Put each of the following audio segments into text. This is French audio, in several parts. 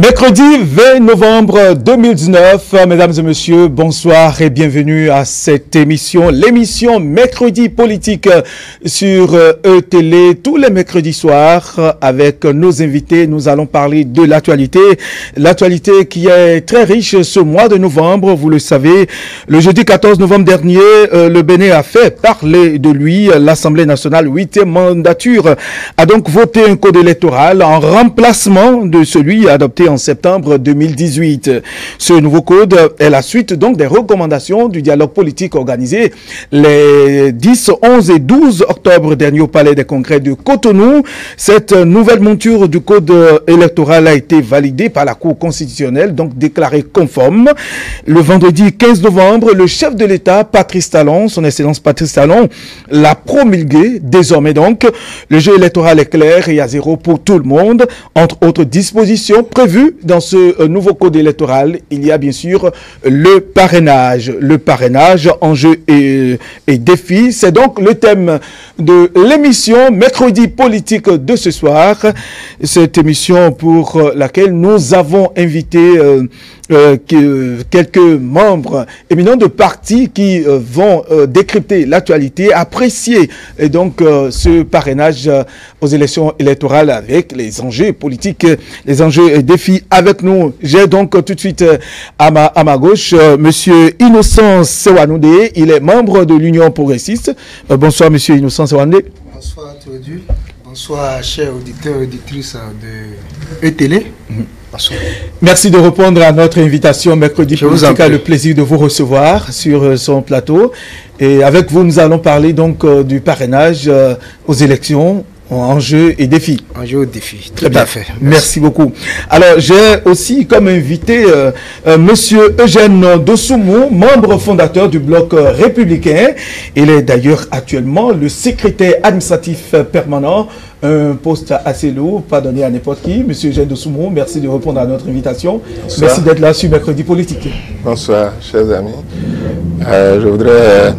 Mercredi 20 novembre 2019, mesdames et messieurs, bonsoir et bienvenue à cette émission, l'émission Mercredi Politique sur E-Télé, tous les mercredis soirs avec nos invités. Nous allons parler de l'actualité qui est très riche ce mois de novembre. Vous le savez, le jeudi 14 novembre dernier, le Bénin a fait parler de lui. L'Assemblée nationale, 8e mandature, a donc voté un code électoral en remplacement de celui adopté en septembre 2018. Ce nouveau code est la suite donc des recommandations du dialogue politique organisé les 10, 11 et 12 octobre dernier au Palais des Congrès de Cotonou. Cette nouvelle monture du code électoral a été validée par la Cour constitutionnelle, donc déclarée conforme. Le vendredi 15 novembre, le chef de l'État, Patrice Talon, son Excellence Patrice Talon, l'a promulgué. Désormais donc, le jeu électoral est clair et à zéro pour tout le monde. Entre autres dispositions prévues dans ce nouveau code électoral, il y a bien sûr le parrainage. Le parrainage, enjeux et défis, c'est donc le thème de l'émission Mercredi Politique de ce soir. Cette émission pour laquelle nous avons invité quelques membres éminents de partis qui vont décrypter l'actualité, apprécier et donc ce parrainage aux élections électorales avec les enjeux politiques, les enjeux et défis avec nous. J'ai donc tout de suite à ma gauche monsieur Innocent Sewanoude, il est membre de l'Union progressiste. Bonsoir monsieur Innocent Sewanoude. Bonsoir Théodule, bonsoir chers auditeurs et auditrices de E-Télé. Merci de répondre à notre invitation Mercredi Politique. A le plaisir de vous recevoir sur son plateau. Et avec vous, nous allons parler donc du parrainage aux élections, enjeux et défis. Enjeux et défis, tout à fait. Merci beaucoup. Alors, j'ai aussi comme invité monsieur Eugène Dosoumou, membre fondateur du Bloc républicain. Il est d'ailleurs actuellement le secrétaire administratif permanent, un poste assez lourd, pas donné à n'importe qui. Monsieur Eugène Dosoumou, merci de répondre à notre invitation. Bonsoir. Merci d'être là sur Mercredi Politique. Bonsoir, chers amis. Je voudrais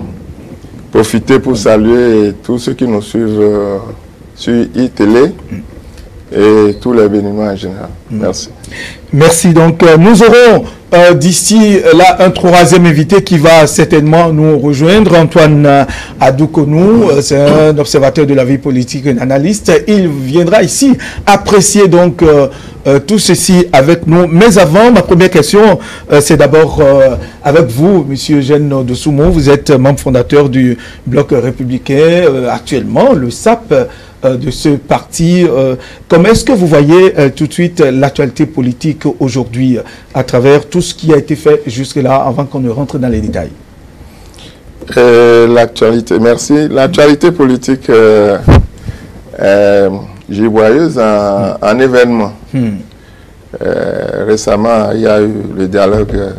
profiter pour saluer tous ceux qui nous suivent sur E-Télé et tous les Béninois en général. Merci. Merci. Donc, nous aurons d'ici là un troisième invité qui va certainement nous rejoindre, Antoine Adoukonou, c'est un observateur de la vie politique, un analyste. Il viendra ici apprécier donc tout ceci avec nous. Mais avant, ma première question, c'est d'abord avec vous, monsieur Eugène Dosoumou. Vous êtes membre fondateur du Bloc républicain, actuellement le SAP de ce parti. Comment est-ce que vous voyez tout de suite l'actualité politique aujourd'hui à travers tout ce qui a été fait jusque-là avant qu'on ne rentre dans les détails? L'actualité, merci. L'actualité politique est giboyeuse en événement. Récemment, il y a eu le dialogue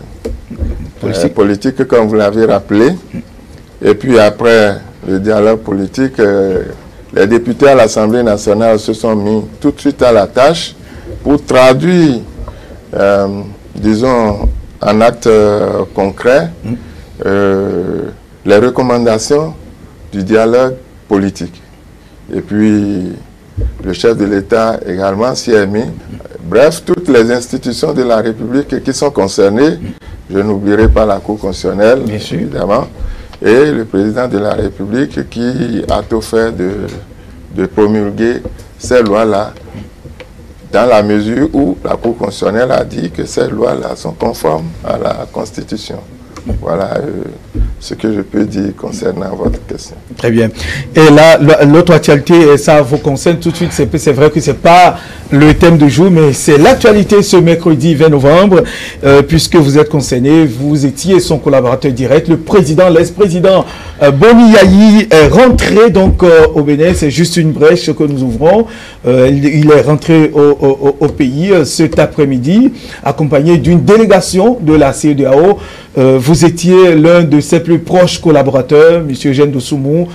politique, comme vous l'avez rappelé. Et puis après le dialogue politique, les députés à l'Assemblée nationale se sont mis tout de suite à la tâche pour traduire, disons, en actes concrets, les recommandations du dialogue politique. Et puis, le chef de l'État également s'y est mis. Bref, toutes les institutions de la République qui sont concernées, je n'oublierai pas la Cour constitutionnelle, évidemment, et le président de la République qui a tout fait de promulguer ces lois-là dans la mesure où la Cour constitutionnelle a dit que ces lois-là sont conformes à la Constitution. Voilà ce que je peux dire concernant votre question. Très bien. Et là, l'autre actualité, et ça vous concerne tout de suite, c'est vrai que ce n'est pas le thème du jour, mais c'est l'actualité ce mercredi 20 novembre, puisque vous êtes concerné, vous étiez son collaborateur direct, le président, l'ex-président Boni Yayi est rentré donc au Bénin, c'est juste une brèche que nous ouvrons. Il est rentré au pays cet après-midi, accompagné d'une délégation de la CEDEAO. Vous étiez l'un de ses plus proches collaborateurs, M. Eugène Dosoumou.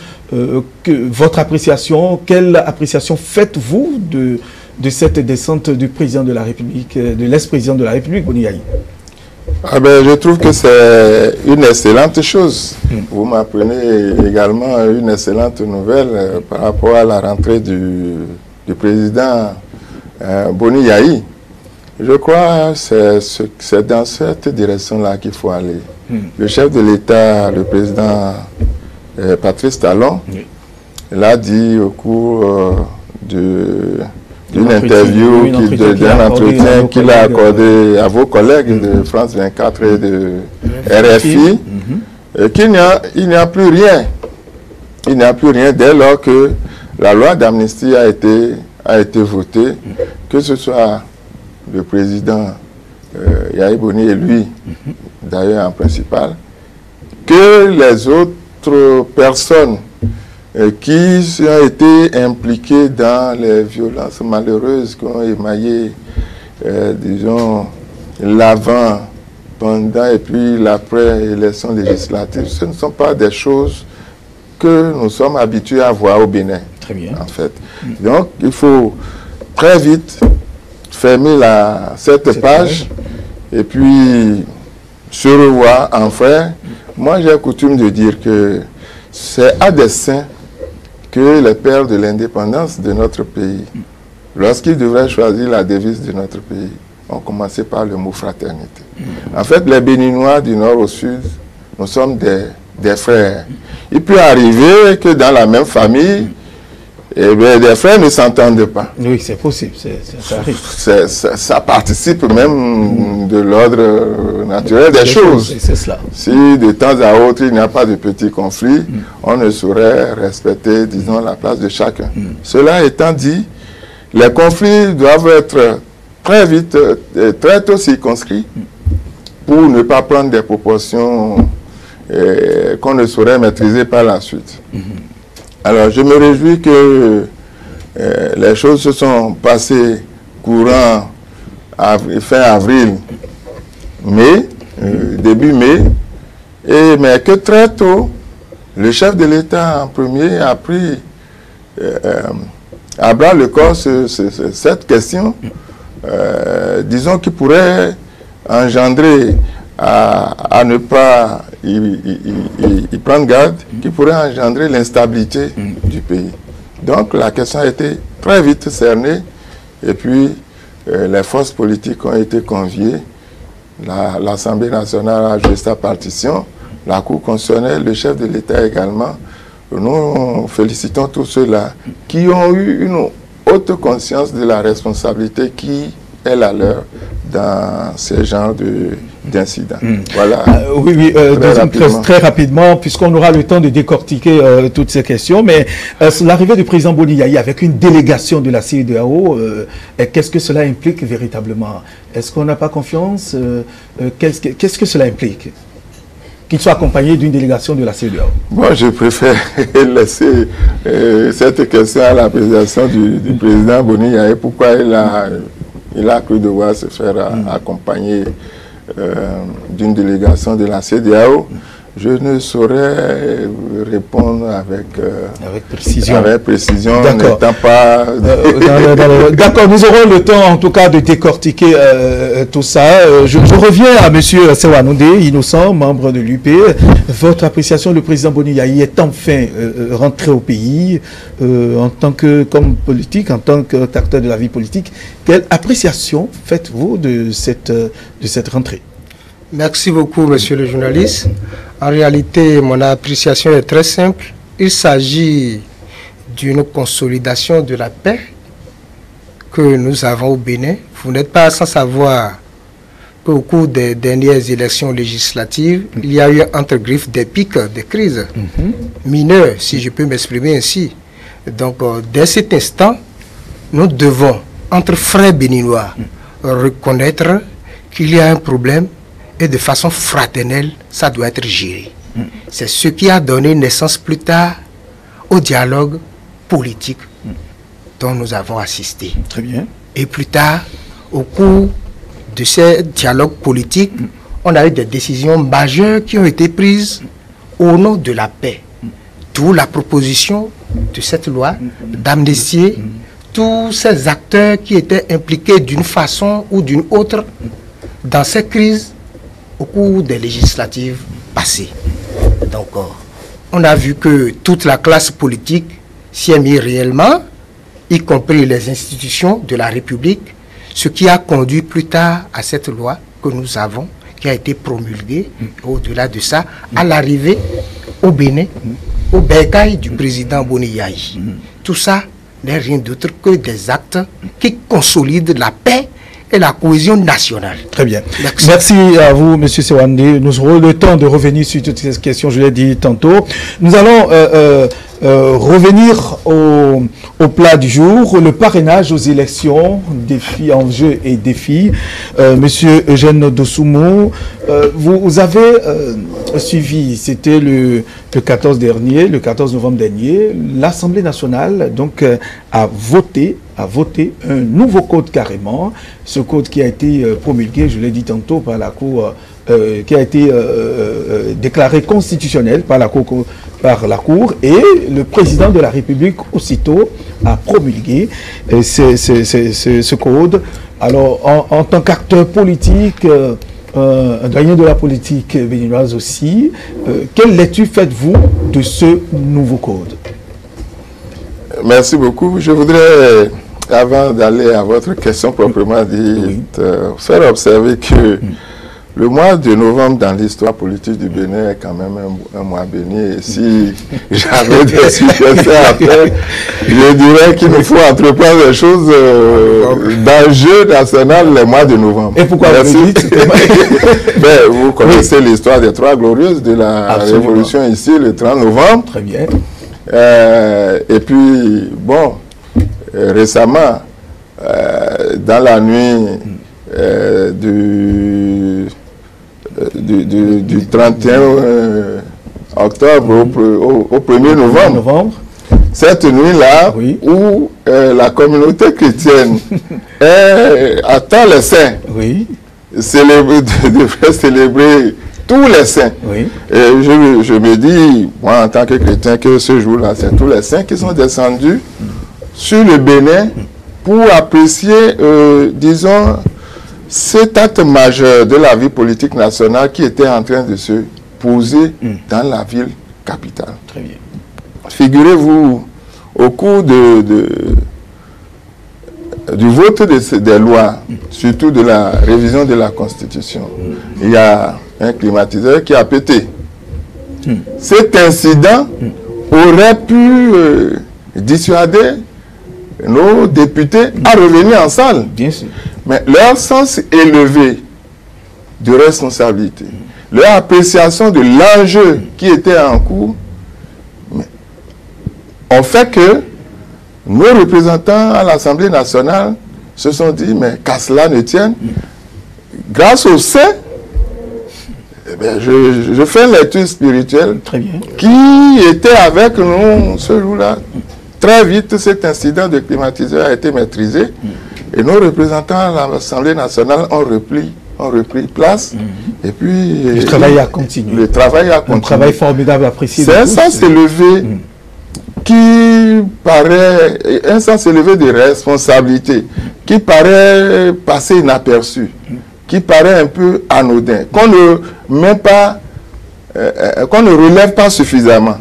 Votre appréciation, quelle appréciation faites-vous de cette descente du président de la République, de l'ex-président de la République, Boni Yayi? Je trouve que c'est une excellente chose. Vous m'apprenez également une excellente nouvelle par rapport à la rentrée du président Boni Yayi. Je crois que c'est dans cette direction-là qu'il faut aller. Le chef de l'État, le président Patrice Talon, l'a dit au cours d'une interview, d'un entretien qu'il a accordé à vos collègues de France 24 et de RFI, qu'il n'y a plus rien. Il n'y a plus rien dès lors que la loi d'amnistie a été votée, que ce soit le président Yahya Boni et lui, d'ailleurs en principal, que les autres personnes qui ont été impliquées dans les violences malheureuses qui ont émaillé, disons, l'avant, pendant et puis l'après-élection législative. Ce ne sont pas des choses que nous sommes habitués à voir au Bénin. Très bien. En fait. Donc, il faut très vite fermer cette page et puis se revoir enfin. Moi, j'ai coutume de dire que c'est à dessein que les pères de l'indépendance de notre pays, lorsqu'ils devraient choisir la devise de notre pays, ont commencé par le mot fraternité. En fait, les Béninois du nord au sud, nous sommes des frères. Il peut arriver que dans la même famille, eh bien, des frères ne s'entendent pas. Oui, c'est possible, ça arrive. Ça participe même de l'ordre naturel des choses. C'est cela. Si de temps à autre, il n'y a pas de petits conflits, on ne saurait respecter, disons, la place de chacun. Cela étant dit, les conflits doivent être très vite, très tôt circonscrits pour ne pas prendre des proportions qu'on ne saurait maîtriser par la suite. Alors, je me réjouis que les choses se sont passées courant fin avril, mai, début mai, mais que très tôt, le chef de l'État en premier a pris à bras le corps cette question, disons, qui pourrait engendrer à ne pas y prendre garde, qui pourrait engendrer l'instabilité du pays. Donc la question a été très vite cernée et puis les forces politiques ont été conviées. L'Assemblée nationale a joué sa partition, la Cour constitutionnelle, le chef de l'État également. Nous félicitons tous ceux-là qui ont eu une haute conscience de la responsabilité qui est la leur dans ce genre d'incidents. Voilà. Oui, très rapidement, puisqu'on aura le temps de décortiquer toutes ces questions, mais l'arrivée du président Boni Yayi avec une délégation de la CEDEAO, qu'est-ce que cela implique véritablement? Est-ce qu'on n'a pas confiance? Qu'est-ce que cela implique? Qu'il soit accompagné d'une délégation de la CEDEAO. Moi, je préfère laisser cette question à l'appréciation du président Boni Yayi. Pourquoi il a cru devoir se faire accompagner d'une délégation de la CEDEAO. Je ne saurais répondre avec précision, n'étant pas... D'accord, nous aurons le temps en tout cas de décortiquer tout ça. Je reviens à M. Sewanonde, innocent, membre de l'UP. Votre appréciation, le président Boni Yayi est enfin rentré au pays en tant qu'homme politique, en tant qu'acteur de la vie politique. Quelle appréciation faites-vous de cette rentrée? Merci beaucoup, monsieur le journaliste. En réalité, mon appréciation est très simple. Il s'agit d'une consolidation de la paix que nous avons au Bénin. Vous n'êtes pas sans savoir qu'au cours des dernières élections législatives, il y a eu entre griffes des pics, des crises mineures, si je peux m'exprimer ainsi. Donc, dès cet instant, nous devons, entre frères béninois, reconnaître qu'il y a un problème et de façon fraternelle, ça doit être géré. C'est ce qui a donné naissance plus tard au dialogue politique dont nous avons assisté. Très bien. Et plus tard, au cours de ces dialogues politiques, on a eu des décisions majeures qui ont été prises au nom de la paix. D'où la proposition de cette loi d'amnistier tous ces acteurs qui étaient impliqués d'une façon ou d'une autre dans ces crises au cours des législatives passées. Donc, on a vu que toute la classe politique s'y est mise réellement, y compris les institutions de la République, Ce qui a conduit plus tard à cette loi que nous avons, qui a été promulguée, au-delà de ça, à l'arrivée au Bénin, au bercail du président Boni Yayi. Tout ça n'est rien d'autre que des actes qui consolident la paix et la cohésion nationale. Très bien. Merci à vous, M. Sewande. Nous aurons le temps de revenir sur toutes ces questions, je l'ai dit tantôt. Nous allons revenir au plat du jour, le parrainage aux élections, défis, enjeux et défis. Monsieur Eugène Dossoumou, vous avez suivi, c'était le 14 novembre dernier, l'Assemblée nationale donc, a voté un nouveau code carrément, ce code qui a été promulgué, je l'ai dit tantôt, par la Cour, qui a été déclaré constitutionnel par la Cour, et le président de la République aussitôt a promulgué ce code. Alors, en tant qu'acteur politique, un doyen de la politique béninoise aussi, quelle lecture faites-vous de ce nouveau code? Merci beaucoup. Je voudrais, avant d'aller à votre question proprement dite, faire observer que le mois de novembre dans l'histoire politique du Bénin est quand même un mois béni. Et si j'avais des suggestions à faire, je dirais qu'il nous faut entreprendre des choses d'enjeu national le mois de novembre. Et pourquoi vous dites? Vous connaissez l'histoire des Trois Glorieuses de la Révolution ici, le 30 novembre. Très bien. Et puis, bon, récemment, dans la nuit du 31 octobre au 1er novembre, cette nuit-là, où la communauté chrétienne attend les saints, devrait célébrer tous les saints. Et je me dis, moi en tant que chrétien, que ce jour-là, c'est tous les saints qui sont descendus sur le Bénin pour apprécier, disons, cet acte majeur de la vie politique nationale qui était en train de se poser dans la ville capitale. Très bien. Figurez-vous, au cours du vote des lois, surtout de la révision de la Constitution, il y a un climatiseur qui a pété. Cet incident aurait pu dissuader nos députés à revenir en salle. Bien sûr. Mais leur sens élevé de responsabilité, leur appréciation de l'enjeu qui était en cours, ont fait que nos représentants à l'Assemblée nationale se sont dit, mais qu'à cela ne tienne, grâce au saint, je fais une lecture spirituelle qui était avec nous ce jour-là. Très vite, cet incident de climatiseur a été maîtrisé et nos représentants à l'Assemblée nationale ont repris place. Et puis... Le travail a continué. Le travail a continué. Un travail formidable apprécié. C'est un sens élevé qui paraît... Un sens élevé de responsabilité qui paraît passer inaperçu, qui paraît un peu anodin, qu'on ne met pas... qu'on ne relève pas suffisamment.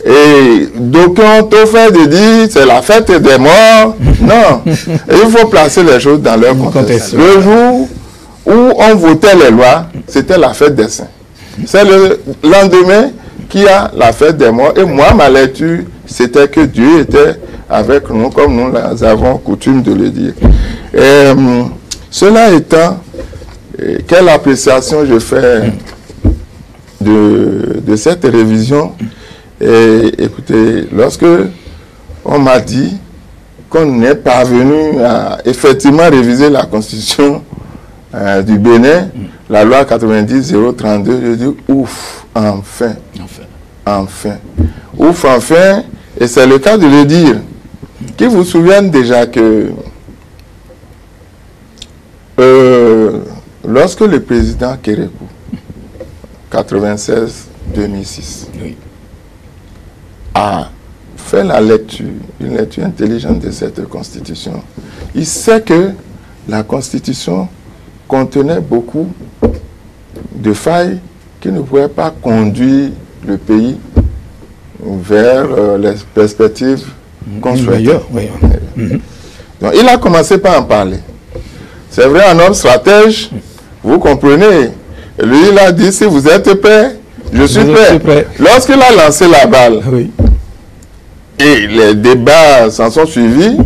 Et d'aucuns ont fait de dire c'est la fête des morts. Non, il faut placer les choses dans leur contexte. Le jour où on votait les lois, c'était la fête des saints. C'est le lendemain qu'il y a la fête des morts. Et moi, ma lecture, c'était que Dieu était avec nous, comme nous avons coutume de le dire. Et, cela étant, quelle appréciation je fais de cette révision? Et écoutez, lorsque on m'a dit qu'on est parvenu à effectivement réviser la constitution du Bénin, la loi 90-032, je dis ouf, enfin. Ouf, enfin. Et c'est le cas de le dire. Qui vous souviennent déjà que lorsque le président Kérékou, 96-2006, a fait la lecture, une lecture intelligente de cette constitution, il sait que la constitution contenait beaucoup de failles qui ne pouvaient pas conduire le pays vers les perspectives qu'on souhaitait. Donc il a commencé par en parler. C'est vrai, un homme stratège, vous comprenez. Lui, il a dit, si vous êtes prêt, je suis prêt. Lorsqu'il a lancé la balle, oui, et les débats s'en sont suivis,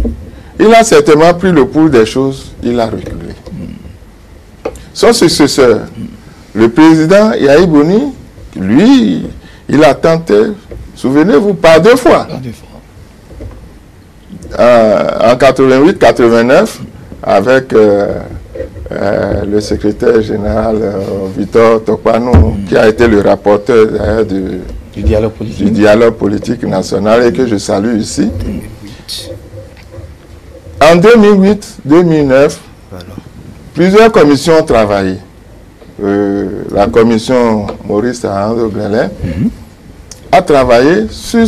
il a certainement pris le pouls des choses, il a reculé. Son successeur, le président Yahi Boni, lui, il a tenté, souvenez-vous, par 2 fois. En 88-89, avec le secrétaire général Victor Tokpanou, qui a été le rapporteur du dialogue politique national et que je salue ici. En 2008-2009, plusieurs commissions ont travaillé. La commission Maurice Ahando-Glelin a travaillé sur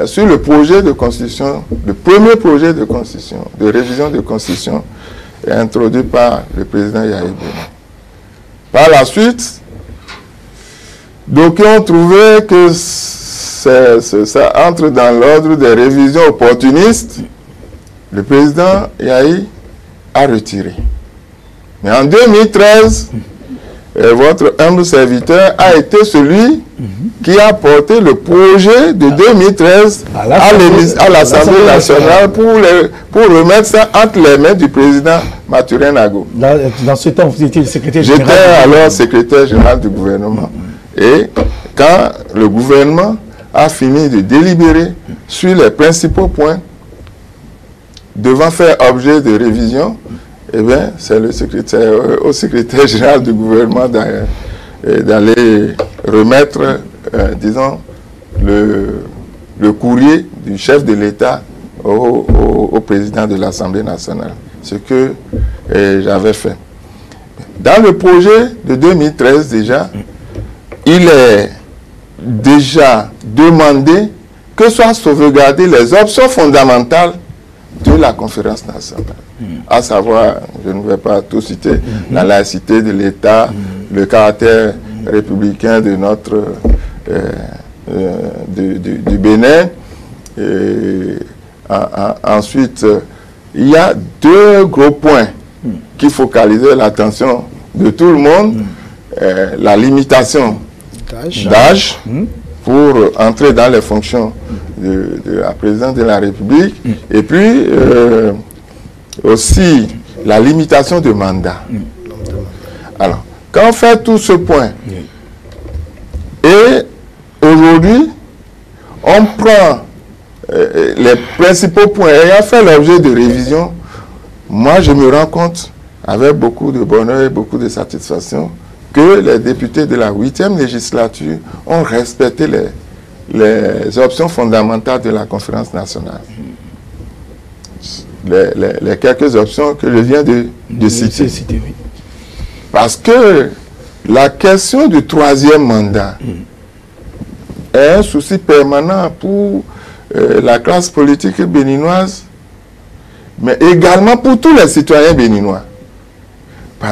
sur le projet de constitution, le premier projet de constitution, de révision de constitution, introduit par le président Yahi Boni. Par la suite, donc ont trouvé que ça entre dans l'ordre des révisions opportunistes. Le président Yahi a retiré. Mais en 2013, votre humble serviteur a été celui qui a porté le projet de 2013 à l'Assemblée nationale pour remettre ça entre les mains du président Mathurin Nago. Dans ce temps, vous étiez le secrétaire général. J'étais alors secrétaire général du gouvernement. Et quand le gouvernement a fini de délibérer sur les principaux points devant faire objet de révision, eh bien, c'est au secrétaire général du gouvernement d'aller remettre, disons, le courrier du chef de l'État au président de l'Assemblée nationale. Ce que j'avais fait. Dans le projet de 2013 déjà, il est déjà demandé que soient sauvegardées les options fondamentales de la conférence nationale. À savoir, je ne vais pas tout citer, la laïcité de l'État, le caractère républicain de notre du Bénin. Ensuite, il y a 2 gros points qui focalisaient l'attention de tout le monde. La limitation d'âge pour entrer dans les fonctions de la présidence de la République, et puis aussi la limitation de mandat. Alors, quand on fait tout ce point, et aujourd'hui, on prend les principaux points ayant fait l'objet de révision, moi je me rends compte, avec beaucoup de bonheur et beaucoup de satisfaction, que les députés de la 8e législature ont respecté les options fondamentales de la conférence nationale. Les quelques options que je viens de citer. Parce que la question du 3e mandat est un souci permanent pour la classe politique béninoise, mais également pour tous les citoyens béninois.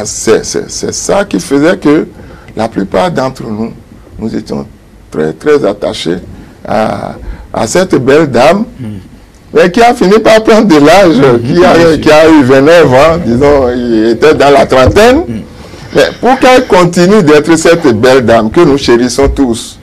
C'est ça qui faisait que la plupart d'entre nous, nous étions très, très attachés à cette belle dame, mais qui a fini par prendre de l'âge, qui a eu 29 ans, disons, il était dans la trentaine. Mais pour qu'elle continue d'être cette belle dame que nous chérissons tous,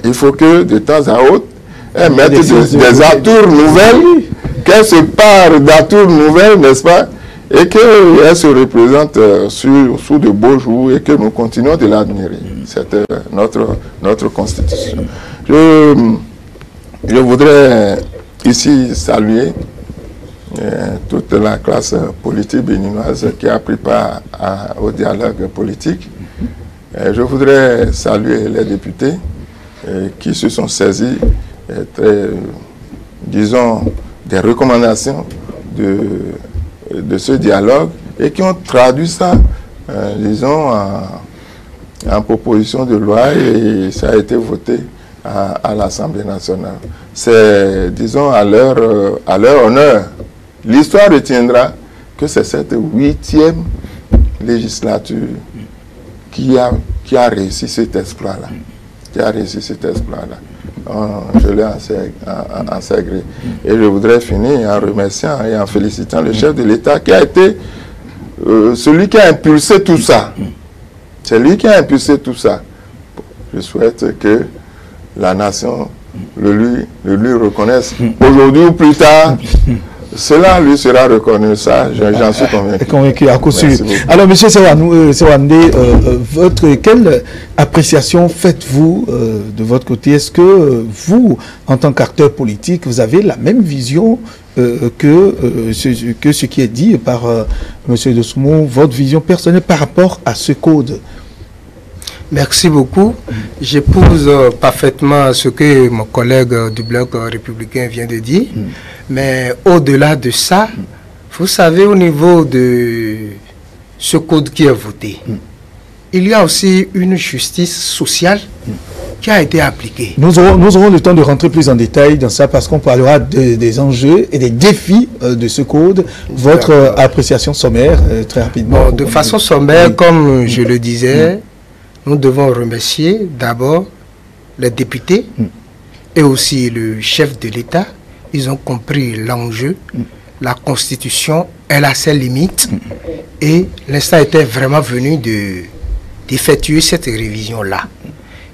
il faut que de temps à autre, elle mette des atours nouvelles, qu'elle se pare d'atours nouvelles, n'est-ce pas? Et qu'elle se représente sous de beaux jours et que nous continuons de l'admirer. C'est notre constitution. Je voudrais ici saluer toute la classe politique béninoise qui a pris part au dialogue politique. Je voudrais saluer les députés qui se sont saisis, disons, des recommandations de ce dialogue et qui ont traduit ça, disons, en proposition de loi, et ça a été voté à l'Assemblée nationale. C'est, disons, à leur honneur. L'histoire retiendra que c'est cette 8e législature qui a réussi cet exploit-là. je l'ai intégré. Et je voudrais finir en remerciant et en félicitant le chef de l'État qui a été celui qui a impulsé tout ça. C'est lui qui a impulsé tout ça. Je souhaite que la nation le lui reconnaisse aujourd'hui ou plus tard. Cela lui sera reconnu, ça, j'en suis convaincu. Convaincu, à coup sûr. Alors, M. Sewandé, quelle appréciation faites-vous de votre côté? Est-ce que vous, en tant qu'acteur politique, vous avez la même vision que ce qui est dit par M. Dosunmu, votre vision personnelle par rapport à ce code? Merci beaucoup. J'épouse parfaitement ce que mon collègue du bloc républicain vient de dire. Mais au-delà de ça, vous savez, au niveau de ce code qui est voté, il y a aussi une justice sociale qui a été appliquée. Nous aurons le temps de rentrer plus en détail dans ça parce qu'on parlera des enjeux et des défis de ce code. Votre appréciation sommaire, très rapidement. Bon, de façon sommaire, comme je le disais, nous devons remercier d'abord les députés et aussi le chef de l'État. Ils ont compris l'enjeu, la Constitution, elle a ses limites et l'instant était vraiment venu d'effectuer cette révision-là.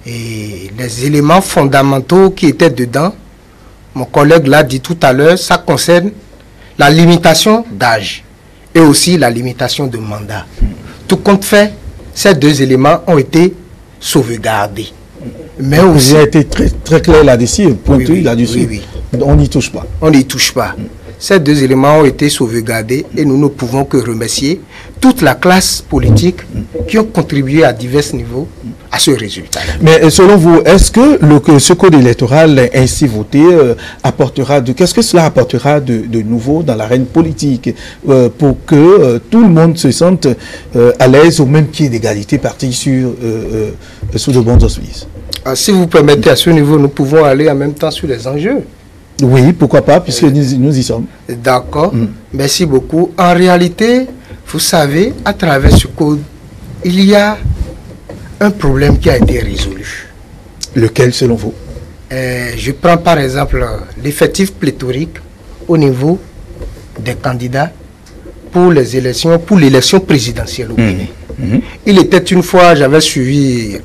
Et les éléments fondamentaux qui étaient dedans, mon collègue l'a dit tout à l'heure, ça concerne la limitation d'âge et aussi la limitation de mandat. Tout compte fait, ces deux éléments ont été sauvegardés. Mais aussi, vous avez été très clair là-dessus, pointu là-dessus. Oui. On n'y touche pas. On n'y touche pas. Ces deux éléments ont été sauvegardés et nous ne pouvons que remercier toute la classe politique qui ont contribué à divers niveaux à ce résultat. Mais selon vous, est-ce que ce code électoral ainsi voté apportera qu'est-ce que cela apportera de nouveau dans l'arène politique pour que tout le monde se sente à l'aise au même pied d'égalité parti sous de bons auspices? Si vous permettez, à ce niveau, nous pouvons aller en même temps sur les enjeux. Oui, pourquoi pas, puisque nous y sommes. D'accord, merci beaucoup. En réalité, vous savez, à travers ce code, il y a un problème qui a été résolu. Lequel, selon vous? Je prends par exemple l'effectif pléthorique au niveau des candidats pour les élections, pour l'élection présidentielle au Bénin. Il était une fois, j'avais suivi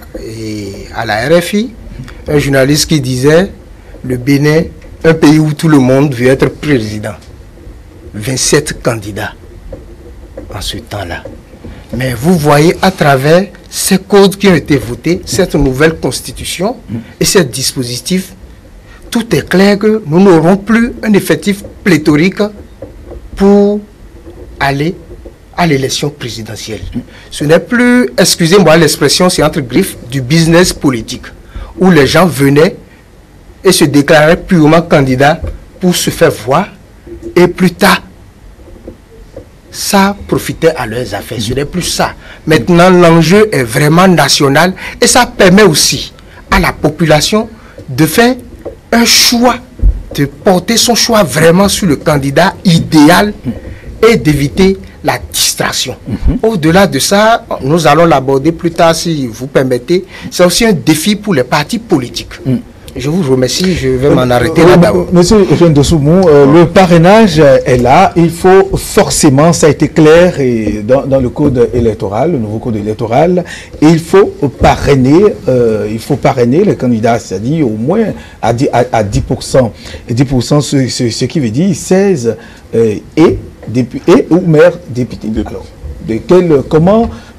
à la RFI, un journaliste qui disait le Bénin, un pays où tout le monde veut être président. 27 candidats en ce temps-là. Mais vous voyez à travers ces codes qui ont été votés, cette nouvelle constitution et ces dispositifs, tout est clair que nous n'aurons plus un effectif pléthorique pour aller à l'élection présidentielle. Ce n'est plus, excusez-moi l'expression, c'est entre griffes, du business politique, où les gens venaient et se déclaraient purement candidats pour se faire voir, et plus tard, ça profitait à leurs affaires. Ce n'est plus ça. Maintenant, l'enjeu est vraiment national et ça permet aussi à la population de faire un choix, de porter son choix vraiment sur le candidat idéal et d'éviter la distraction. Au-delà de ça, nous allons l'aborder plus tard si vous permettez. C'est aussi un défi pour les partis politiques. Je vous remercie, je vais m'en arrêter là d'abord. Monsieur Eugène Dosunmu, le parrainage est là, il faut forcément, ça a été clair et dans le code électoral, le nouveau code électoral, il faut parrainer les candidats, c'est-à-dire au moins à 10%. Et 10%, ce qui veut dire 16 ou maire député. Alors,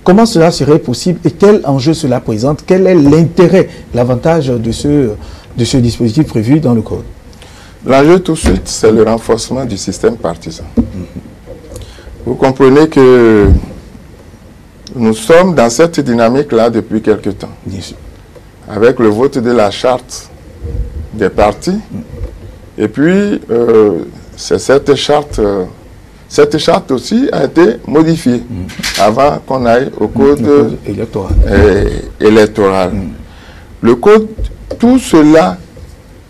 comment cela serait possible et quel enjeu cela présente? Quel est l'intérêt, l'avantage de ce dispositif prévu dans le code? L'enjeu tout de suite, c'est le renforcement du système partisan. Vous comprenez que nous sommes dans cette dynamique-là depuis quelque temps. Bien sûr. Avec le vote de la charte des partis. Et puis, cette charte aussi a été modifiée avant qu'on aille au code électoral. Le code, tout cela,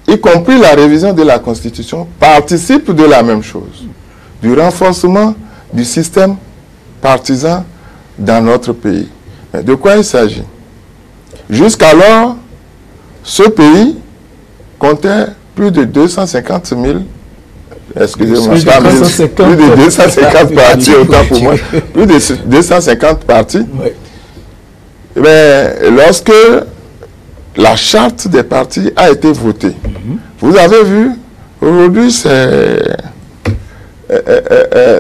y compris la révision de la Constitution, participe de la même chose, du renforcement du système partisan dans notre pays. Mais de quoi il s'agit? Jusqu'alors, ce pays comptait plus de 250 000, excusez-moi, plus de 250 partis, autant pour moi, plus de 250 partis. Oui. Eh bien, lorsque la charte des partis a été votée, vous avez vu, aujourd'hui, c'est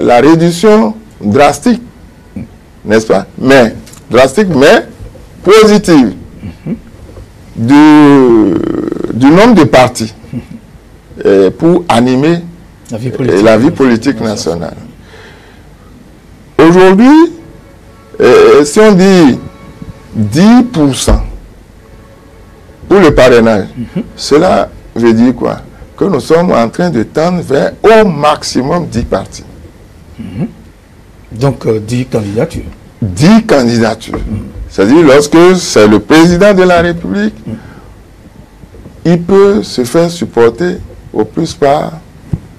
la réduction drastique, n'est-ce pas? Mais, drastique, mais positive, du nombre de partis pour animer la vie politique nationale. Aujourd'hui, si on dit 10% pour le parrainage, cela veut dire quoi? Que nous sommes en train de tendre vers au maximum 10 partis. Donc 10 candidatures. 10 candidatures. C'est-à-dire lorsque c'est le président de la République, il peut se faire supporter au plus par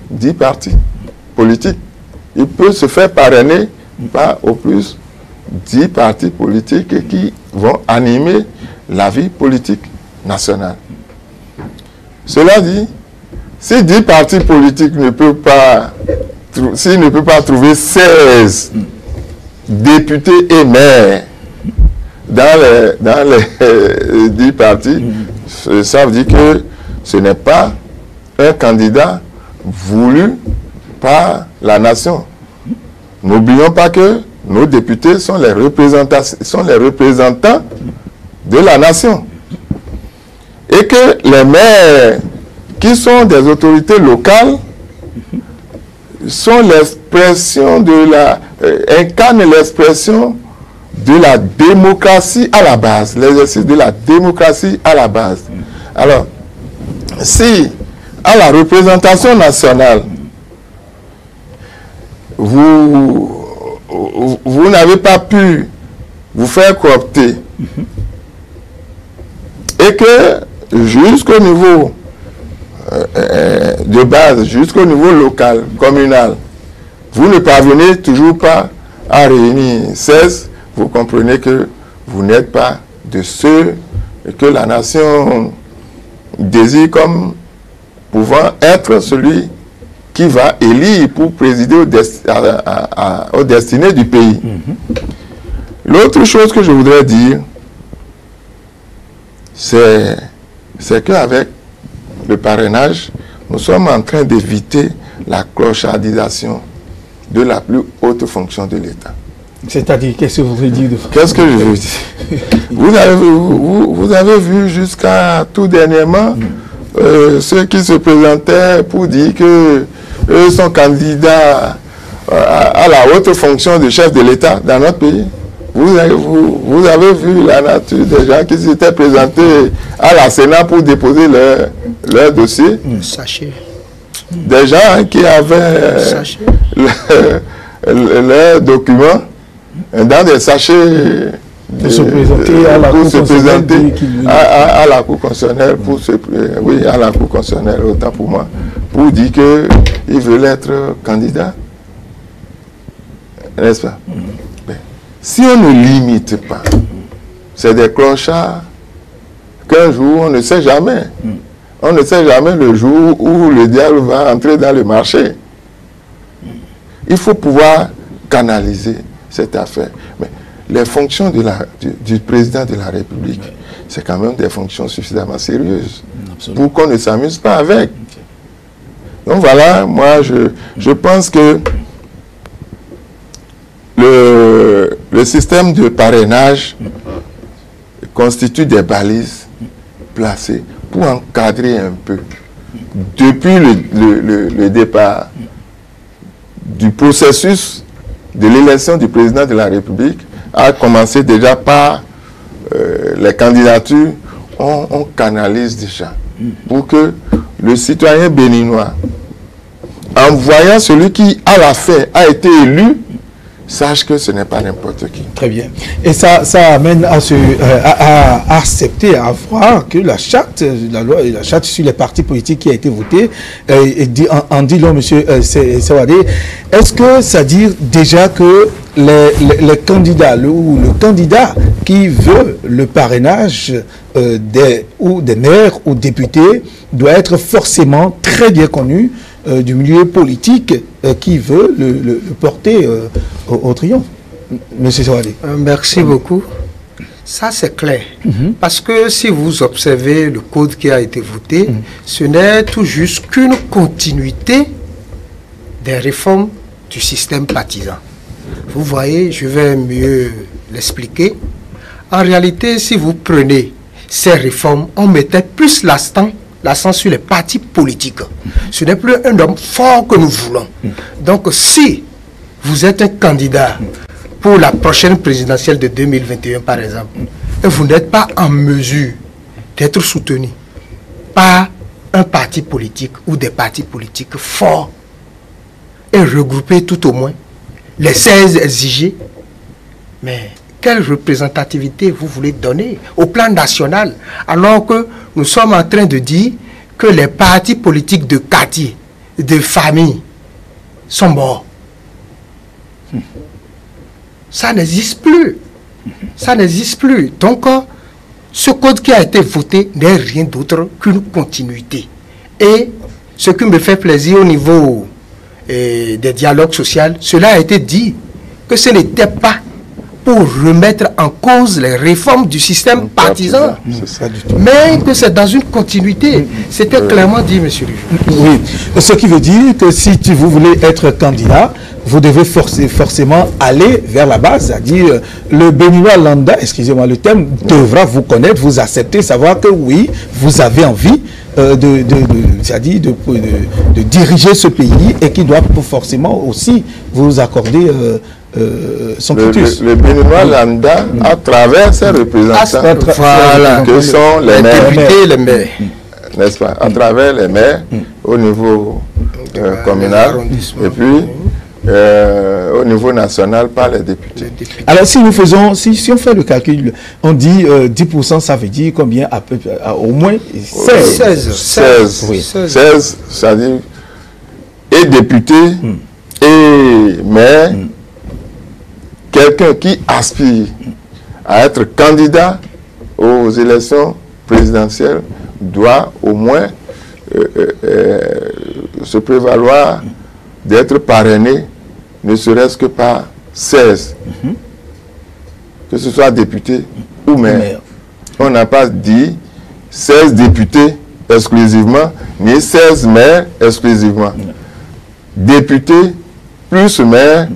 10 partis politiques. Il peut se faire parrainer par au plus 10 partis politiques qui vont animer la vie politique nationale. Cela dit, si 10 partis politiques ne peuvent pas, s'ils ne peuvent pas trouver 16 députés et maires dans les 10 partis, ça veut dire que ce n'est pas un candidat voulu par la nation. N'oublions pas que nos députés sont les représentants de la nation. Et que les maires qui sont des autorités locales sont l'expression de la... incarnent l'expression de la démocratie à la base, l'exercice de la démocratie à la base. Alors, si à la représentation nationale, vous n'avez pas pu vous faire coopter et que jusqu'au niveau de base, jusqu'au niveau local, communal, vous ne parvenez toujours pas à réunir 16, vous comprenez que vous n'êtes pas de ceux que la nation désire comme pouvant être celui qui va élire pour présider aux destinées du pays. L'autre chose que je voudrais dire, c'est qu'avec le parrainage, nous sommes en train d'éviter la clochardisation de la plus haute fonction de l'État. C'est-à-dire, qu'est-ce que vous voulez dire? Qu'est-ce que je veux dire? Vous avez vu jusqu'à tout dernièrement ceux qui se présentaient pour dire qu'eux sont candidats à la haute fonction de chef de l'État dans notre pays. Vous avez vu la nature des gens qui s'étaient présentés à la Sénat pour déposer leur dossier. Sachez. Des gens qui avaient leurs documents dans des sachets de se présenter à la Cour constitutionnelle, à la Cour constitutionnelle, oui, à la Cour constitutionnelle, autant pour moi, pour dire qu'ils veulent être candidats. N'est-ce pas? Si on ne limite pas, c'est des clochards qu'un jour, on ne sait jamais. On ne sait jamais le jour où le diable va entrer dans le marché. Il faut pouvoir canaliser cette affaire. Mais les fonctions du président de la République, c'est quand même des fonctions suffisamment sérieuses pour qu'on ne s'amuse pas avec. Donc voilà, moi je pense que le système de parrainage constitue des balises placées pour encadrer un peu, depuis le départ du processus de l'élection du président de la République, a commencé déjà par les candidatures, on canalise déjà pour que le citoyen béninois, en voyant celui qui, à la fin, a été élu, sache que ce n'est pas n'importe qui. Très bien. Et ça amène à accepter, à voir que la charte sur les partis politiques qui a été votée, en dit long, monsieur Sewade, est-ce que ça dit déjà que les candidats, ou le candidat qui veut le parrainage des maires ou députés doit être forcément très bien connu du milieu politique qui veut le porter au triomphe? Monsieur Sewade. Merci beaucoup. Ça, c'est clair. Parce que si vous observez le code qui a été voté, ce n'est tout juste qu'une continuité des réformes du système partisan. Vous voyez, je vais mieux l'expliquer. En réalité, si vous prenez ces réformes, on mettait plus l'accent sur les partis politiques. Ce n'est plus un homme fort que nous voulons. Donc, si vous êtes un candidat pour la prochaine présidentielle de 2021, par exemple, et vous n'êtes pas en mesure d'être soutenu par un parti politique ou des partis politiques forts et regroupés tout au moins les 16 exigés, mais quelle représentativité vous voulez donner au plan national alors que nous sommes en train de dire que les partis politiques de quartier, de famille sont morts? Ça n'existe plus. Ça n'existe plus. Donc, ce code qui a été voté n'est rien d'autre qu'une continuité. Et ce qui me fait plaisir au niveau des dialogues sociaux, cela a été dit que ce n'était pas pour remettre en cause les réformes du système partisan, mais que c'est dans une continuité. C'était clairement dit, monsieur le juge. Oui, ce qui veut dire que si vous voulez être candidat, vous devez forcément aller vers la base, c'est-à-dire le Béninois lambda, excusez-moi le terme, devra vous connaître, vous accepter, savoir que oui, vous avez envie c'est-à-dire de diriger ce pays et qui doit forcément aussi vous accorder son quitus. Le Béninois lambda, à travers ses représentants, que sont les députés, les maires, n'est-ce pas, à travers les maires au niveau communal et puis au niveau national par les députés. Alors si nous faisons, si on fait le calcul, on dit 10%, ça veut dire combien au moins 16. 16, c'est-à-dire et député et maire, quelqu'un qui aspire à être candidat aux élections présidentielles doit au moins se prévaloir d'être parrainé ne serait-ce que par 16, que ce soit député ou maire. On n'a pas dit 16 députés exclusivement, ni 16 maires exclusivement. Députés plus maire,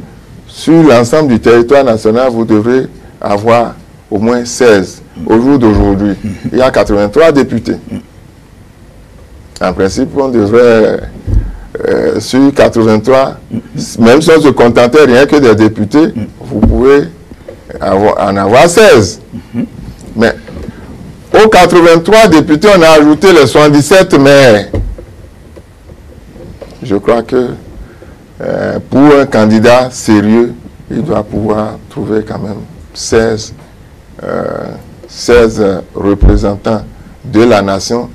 sur l'ensemble du territoire national, vous devrez avoir au moins 16. Au jour d'aujourd'hui, il y a 83 députés. En principe, on devrait... sur 83, même si on se contentait rien que des députés, vous pouvez en avoir 16. Mais aux 83 députés, on a ajouté les 77 maires. Je crois que pour un candidat sérieux, il doit pouvoir trouver quand même 16 représentants de la nation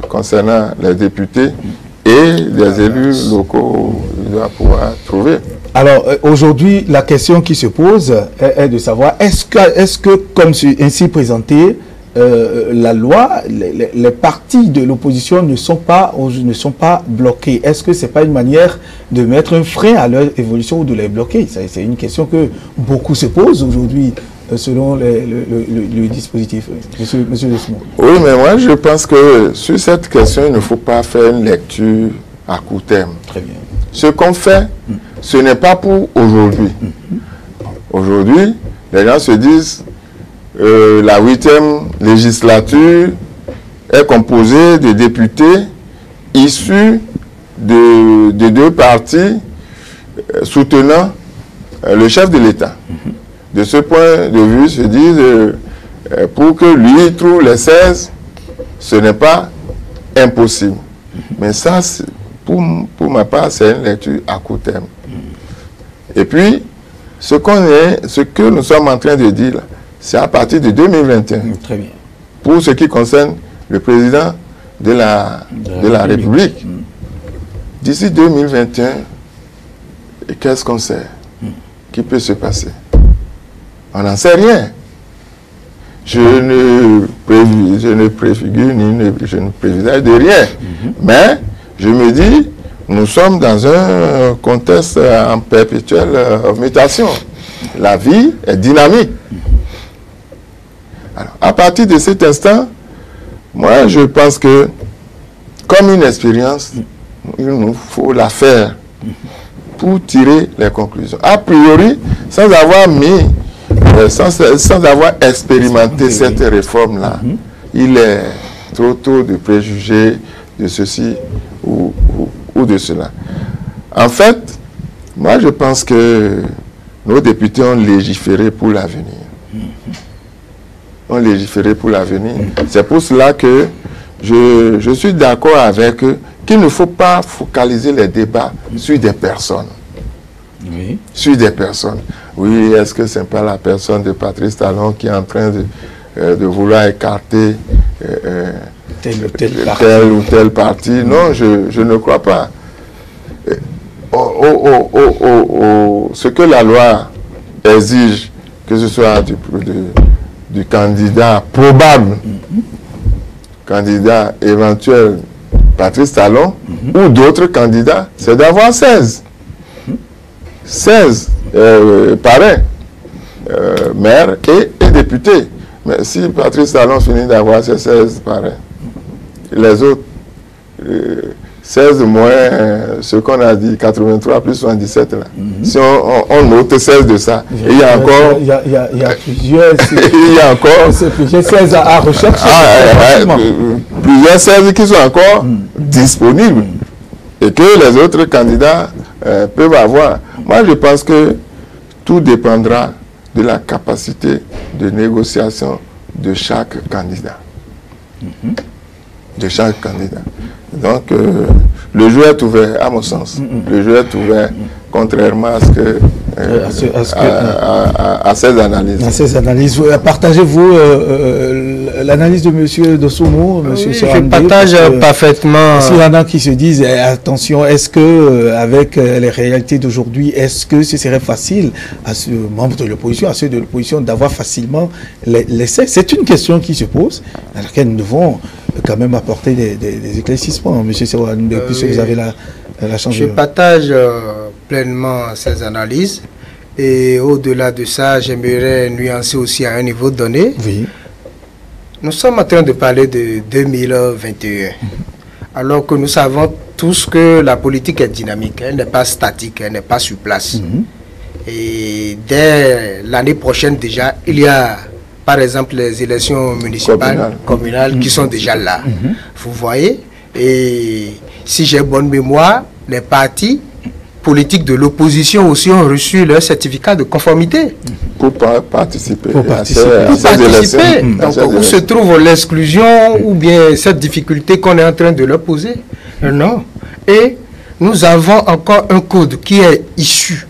concernant les députés. Et les élus locaux, ils doivent pouvoir trouver. Alors, aujourd'hui, la question qui se pose est de savoir, est-ce que comme ainsi présenté, la loi, les partis de l'opposition ne sont pas bloqués? Est-ce que ce n'est pas une manière de mettre un frein à leur évolution ou de les bloquer? C'est une question que beaucoup se posent aujourd'hui, selon le dispositif. Monsieur Desmond. Oui, mais moi je pense que sur cette question, il ne faut pas faire une lecture à court terme. Très bien. Ce qu'on fait, ce n'est pas pour aujourd'hui. Aujourd'hui, les gens se disent la 8e législature est composée de députés issus de deux partis soutenant le chef de l'État. De ce point de vue, se disent, pour que lui trouve les 16, ce n'est pas impossible. Mais ça, pour ma part, c'est une lecture à court terme. Et puis, ce que nous sommes en train de dire, c'est à partir de 2021. Très bien. Pour ce qui concerne le président de la République. D'ici 2021, qu'est-ce qu'on sait qui peut se passer? On n'en sait rien. Je ne préfigure je ne prévisage de rien. Mais je me dis, nous sommes dans un contexte en perpétuelle mutation. La vie est dynamique. Alors, à partir de cet instant, moi, je pense que, comme une expérience, il nous faut la faire pour tirer les conclusions. A priori, sans avoir sans avoir expérimenté cette réforme-là, il est trop tôt de préjuger de ceci ou de cela. En fait, moi, je pense que nos députés ont légiféré pour l'avenir. Ont légiféré pour l'avenir. C'est pour cela que je suis d'accord avec eux qu'il ne faut pas focaliser les débats sur des personnes. Oui. Sur des personnes. Oui, est-ce que ce n'est pas la personne de Patrice Talon qui est en train de vouloir écarter tel ou tel parti? Non, je ne crois pas. Ce que la loi exige, que ce soit du candidat probable, candidat éventuel Patrice Talon, ou d'autres candidats, c'est d'avoir 16 parrains, maires et députés. Mais si Patrice Talon finit d'avoir ses 16 parrains, les autres, 16 moins ce qu'on a dit, 83 plus 77 là. Si on note 16 de ça, il y a encore... Il y a plusieurs... il y a encore... plusieurs 16 à rechercher. Plusieurs 16 qui sont encore disponibles. Et que les autres candidats peuvent avoir. Moi, je pense que tout dépendra de la capacité de négociation de chaque candidat. De chaque candidat. Donc, le jeu est ouvert, à mon sens. Le jeu est ouvert, contrairement à ce que... à ces analyses. À ces analyses. Partagez-vous l'analyse de M. Dossoumo, M. Oui, je partage parfaitement. S'il y en a qui se disent, attention, est-ce que, avec les réalités d'aujourd'hui, est-ce que ce serait facile à ce membre de l'opposition, à ceux de l'opposition, d'avoir facilement l'essai? C'est une question qui se pose, à laquelle nous devons quand même apporter des éclaircissements, M. Sewan, puisque vous avez la chance. Je partage pleinement ces analyses. Et au-delà de ça, j'aimerais nuancer aussi à un niveau donné. Oui. Nous sommes en train de parler de 2021, alors que nous savons tous que la politique est dynamique, elle n'est pas statique, elle n'est pas sur place. Et dès l'année prochaine déjà, il y a par exemple les élections municipales, communales qui sont déjà là. Vous voyez, et si j'ai bonne mémoire, les partis politiques de l'opposition aussi ont reçu leur certificat de conformité. Pour participer. À ces élections. Donc, où se trouve l'exclusion ou bien cette difficulté qu'on est en train de leur poser? Non. Et nous avons encore un code qui est issu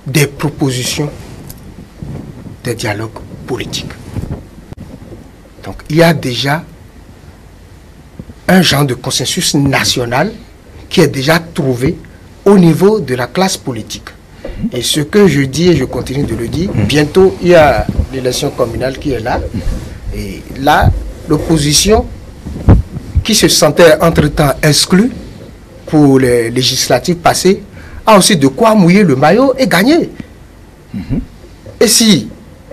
des propositions des dialogues politiques. Donc, il y a déjà un genre de consensus national qui est déjà trouvé au niveau de la classe politique. Et ce que je dis, et je continue de le dire, bientôt il y a l'élection communale qui est là. Et là, l'opposition, qui se sentait entre-temps exclue pour les législatives passées, a aussi de quoi mouiller le maillot et gagner. Et si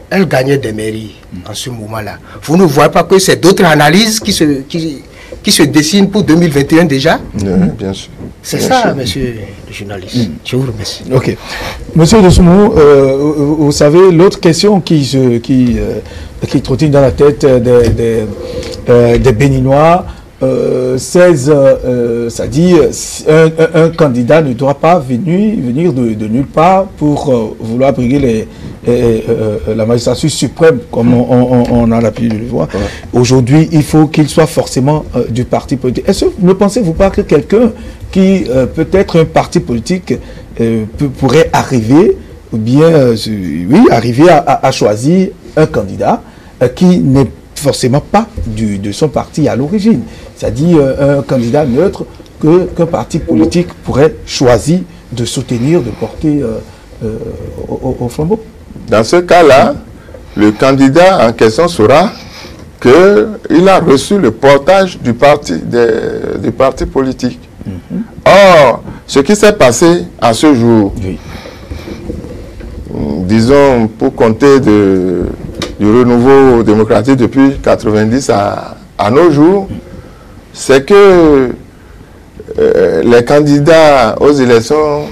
elle gagnait des mairies en ce moment-là, vous ne voyez pas que c'est d'autres analyses qui se dessinent pour 2021 déjà? Bien sûr. C'est ça, monsieur le journaliste. Je vous remercie. Ok. Monsieur Dossoumo, vous savez, l'autre question qui trottine dans la tête des Béninois, 16, ça dit un candidat ne doit pas venir de nulle part pour vouloir briguer la magistrature suprême, comme on a l'habitude de le voir. Aujourd'hui, il faut qu'il soit forcément du parti politique. Est-ce que ne pensez-vous pas que quelqu'un qui peut être un parti politique pourrait arriver ou bien oui, arriver à choisir un candidat qui n'est forcément pas de son parti à l'origine. C'est-à-dire un candidat neutre qu'un parti politique pourrait choisir de soutenir, de porter au flambeau. Dans ce cas-là, le candidat en question saura qu'il a reçu le portage du parti politique. Or, ce qui s'est passé à ce jour, oui, disons pour compter du renouveau démocratique depuis 1990 à nos jours, c'est que les candidats aux élections,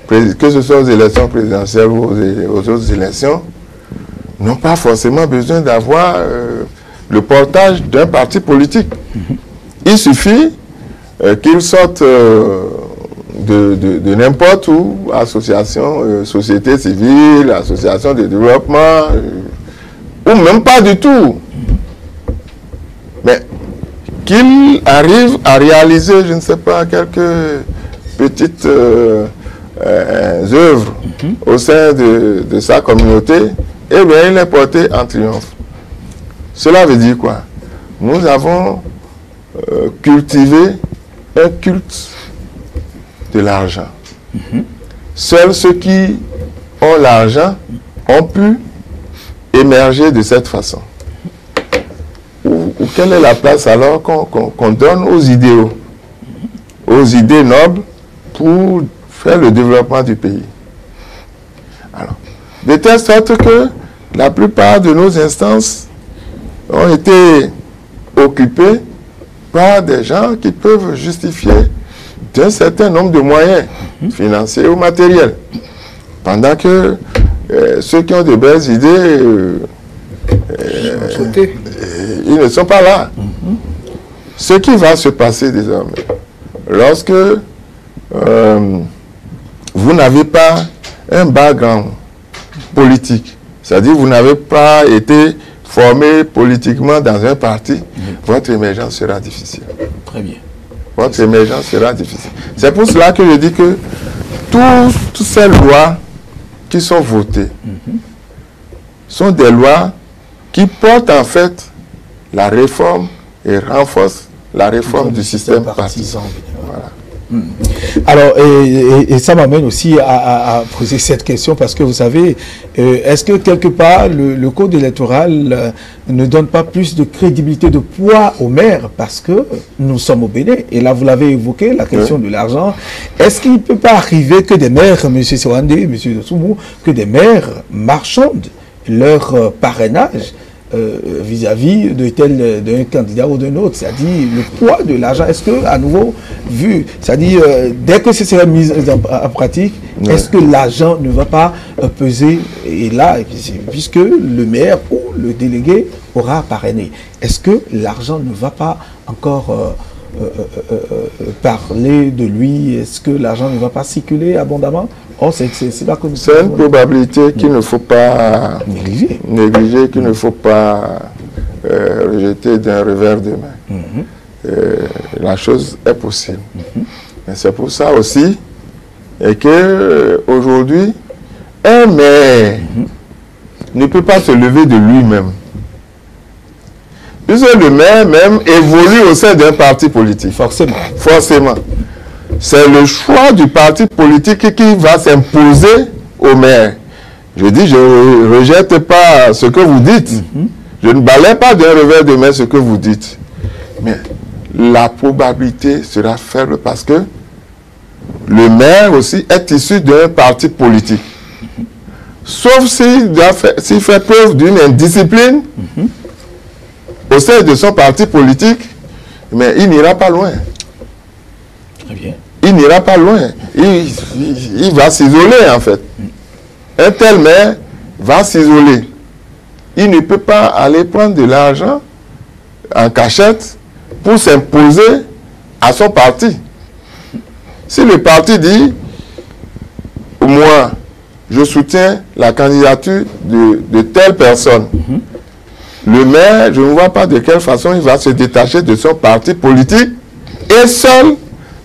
que ce soit aux élections présidentielles ou aux autres élections, n'ont pas forcément besoin d'avoir le portage d'un parti politique. Il suffit qu'ils sortent de n'importe où, association, société civile, association de développement, ou même pas du tout. Mais qu'il arrive à réaliser, je ne sais pas, quelques petites œuvres au sein de sa communauté, eh bien, il est porté en triomphe. Cela veut dire quoi? Nous avons cultivé un culte de l'argent. Seuls ceux qui ont l'argent ont pu émerger de cette façon. Ou quelle est la place alors qu'on donne aux idéaux, aux idées nobles pour faire le développement du pays? Alors, de telle sorte que la plupart de nos instances ont été occupées par des gens qui peuvent justifier d'un certain nombre de moyens financiers ou matériels. Pendant que ceux qui ont de belles idées, ils ne sont pas là. Ce qui va se passer désormais, lorsque vous n'avez pas un background politique, c'est-à-dire vous n'avez pas été formé politiquement dans un parti, votre émergence sera difficile. Très bien. Votre émergence sera difficile. C'est pour cela que je dis que toutes ces lois qui sont votées sont des lois qui portent en fait la réforme et renforcent la réforme du système partisan. Voilà. Alors, et ça m'amène aussi à poser cette question parce que vous savez, est-ce que quelque part le code électoral ne donne pas plus de crédibilité, de poids aux maires parce que nous sommes au Bénin? Et là, vous l'avez évoqué, la question de l'argent. Est-ce qu'il ne peut pas arriver que des maires, M. Sewande, M. Dossoumo, que des maires marchandent leur parrainage vis-à-vis d'un candidat ou d'un autre, c'est-à-dire le poids de l'argent, est-ce que, à nouveau, vu, c'est-à-dire, dès que ce sera mis en pratique, est-ce que l'argent ne va pas peser, et là, puisque le maire ou le délégué aura parrainé, est-ce que l'argent ne va pas encore parler de lui, est-ce que l'argent ne va pas circuler abondamment? C'est une probabilité qu'il ne faut pas négliger, qu'il ne faut pas rejeter d'un revers de main. La chose est possible. Mais c'est pour ça aussi que aujourd'hui, un maire ne peut pas se lever de lui-même. Puisque le maire même évolue au sein d'un parti politique. Forcément. Forcément. C'est le choix du parti politique qui va s'imposer au maire. Je dis, je ne rejette pas ce que vous dites. Je ne balaie pas d'un revers de main ce que vous dites. Mais la probabilité sera faible parce que le maire aussi est issu d'un parti politique. Sauf s'il fait preuve d'une indiscipline au sein de son parti politique, mais il n'ira pas loin. Très bien. Il n'ira pas loin. Il va s'isoler, en fait. Un tel maire va s'isoler. Il ne peut pas aller prendre de l'argent en cachette pour s'imposer à son parti. Si le parti dit, moi, je soutiens la candidature de telle personne, le maire, je ne vois pas de quelle façon il va se détacher de son parti politique et seul,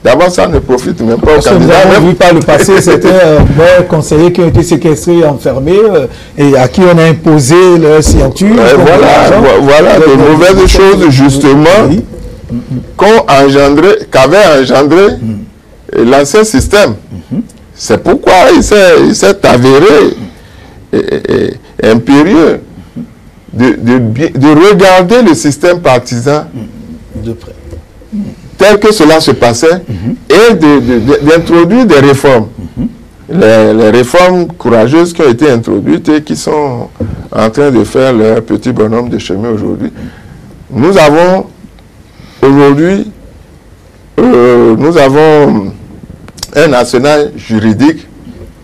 D'abord, ça ne profite même pas aux Parce que nous candidats. avons vu par le passé certains conseillers qui ont été séquestrés, enfermés, et à qui on a imposé leur signature. Voilà de mauvaises choses, justement, qu'avait engendré l'ancien système. C'est pourquoi il s'est avéré impérieux de regarder le système partisan de près, tel que cela se passait et d'introduire des réformes. Les réformes courageuses qui ont été introduites et qui sont en train de faire leur petit bonhomme de chemin aujourd'hui. Nous avons aujourd'hui un arsenal juridique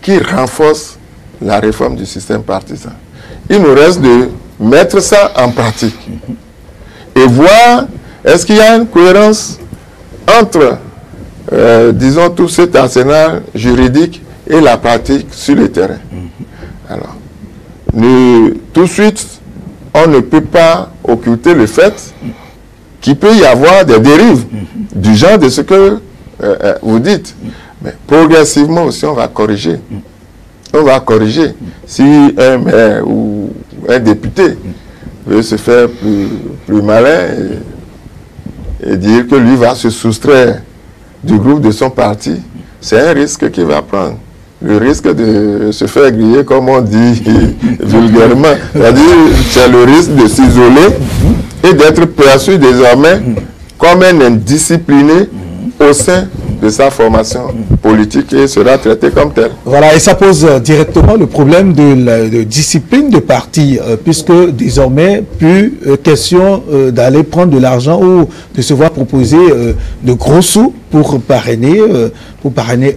qui renforce la réforme du système partisan. Il nous reste de mettre ça en pratique et voir est-ce qu'il y a une cohérence entre, disons, tout cet arsenal juridique et la pratique sur le terrain. Alors, tout de suite, on ne peut pas occulter le fait qu'il peut y avoir des dérives du genre de ce que vous dites. Mais progressivement aussi, on va corriger. On va corriger. Si un maire ou un député veut se faire plus malin et dire que lui va se soustraire du groupe de son parti, c'est un risque qu'il va prendre. Le risque de se faire griller, comme on dit vulgairement. C'est-à-dire, c'est le risque de s'isoler et d'être perçu désormais comme un indiscipliné au sein de sa formation politique et sera traité comme tel. Voilà, et ça pose directement le problème de discipline de parti, puisque désormais, plus question d'aller prendre de l'argent ou de se voir proposer de gros sous pour parrainer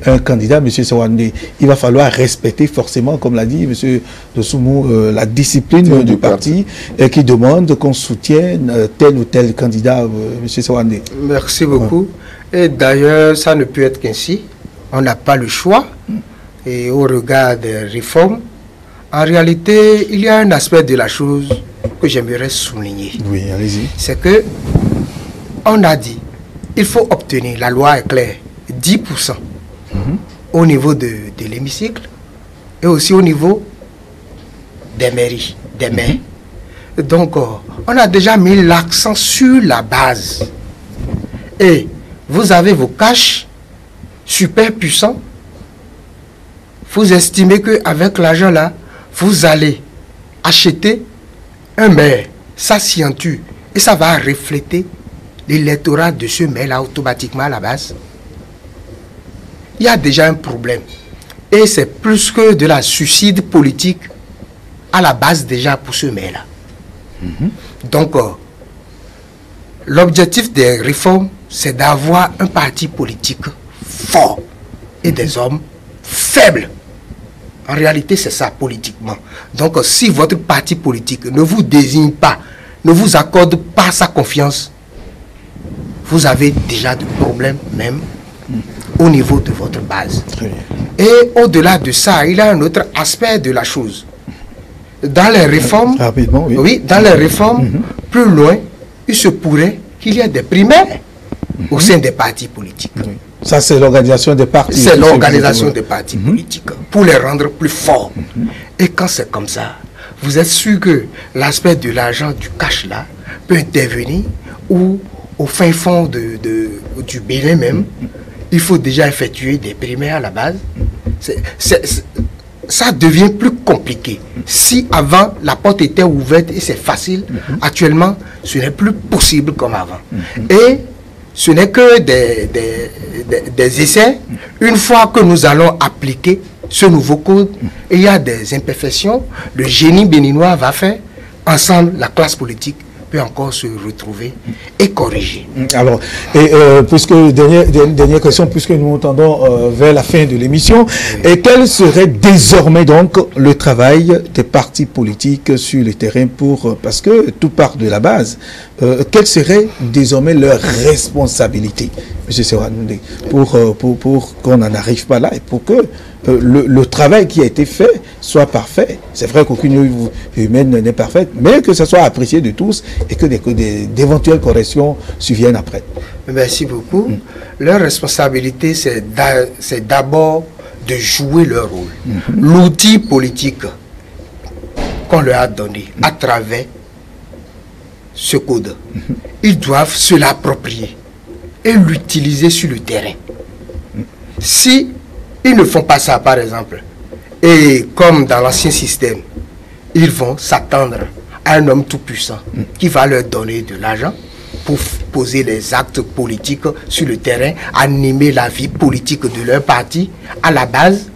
un candidat, M. Sawandé. Il va falloir respecter forcément, comme l'a dit M. Dossoumo, la discipline du parti qui demande qu'on soutienne tel ou tel candidat, M. Sawandé. Merci beaucoup. Et d'ailleurs, ça ne peut être qu'ainsi. On n'a pas le choix. Et au regard des réformes, en réalité, il y a un aspect de la chose que j'aimerais souligner. Oui, allez-y. C'est que on a dit, il faut obtenir, la loi est claire, 10% au niveau de l'hémicycle et aussi au niveau des mairies, des maires. Donc, on a déjà mis l'accent sur la base. Et vous avez vos caches super puissants. Vous estimez qu'avec l'argent là, vous allez acheter un maire, sa signature, et ça va refléter l'électorat de ce maire là automatiquement à la base. Il y a déjà un problème. Et c'est plus que de la suicide politique à la base déjà pour ce maire là. Donc, l'objectif des réformes, c'est d'avoir un parti politique fort et des hommes faibles. En réalité, c'est ça politiquement. Donc, si votre parti politique ne vous désigne pas, ne vous accorde pas sa confiance, vous avez déjà des problèmes même au niveau de votre base. Et au-delà de ça, il y a un autre aspect de la chose. Dans les réformes, rapidement, oui, dans les réformes, plus loin, il se pourrait qu'il y ait des primaires au sein des partis politiques. Ça, c'est l'organisation des partis. C'est l'organisation des partis politiques pour les rendre plus forts. Et quand c'est comme ça, vous êtes sûr que l'aspect de l'argent, du cash là, peut intervenir ou au fin fond du Bénin même, il faut déjà effectuer des primaires à la base. Ça devient plus compliqué. Si avant, la porte était ouverte et c'est facile, actuellement, ce n'est plus possible comme avant. Et ce n'est que des essais. Une fois que nous allons appliquer ce nouveau code, il y a des imperfections. Le génie béninois va faire. Ensemble, la classe politique peut encore se retrouver et corriger. Alors, puisque dernière question, puisque nous tendons vers la fin de l'émission, et quel serait désormais donc le travail des partis politiques sur le terrain parce que tout part de la base, quelle serait désormais leur responsabilité, M. Sawandé, pour qu'on n'en arrive pas là et pour que le travail qui a été fait soit parfait. C'est vrai qu'aucune œuvre humaine n'est parfaite, mais que ça soit apprécié de tous et que d'éventuelles corrections surviennent après. Merci beaucoup. Leur responsabilité, c'est d'abord de jouer leur rôle. L'outil politique qu'on leur a donné à travers ce code, ils doivent se l'approprier et l'utiliser sur le terrain. Si ils ne font pas ça, par exemple, et comme dans l'ancien système, ils vont s'attendre à un homme tout-puissant qui va leur donner de l'argent pour poser les actes politiques sur le terrain, animer la vie politique de leur parti à la base,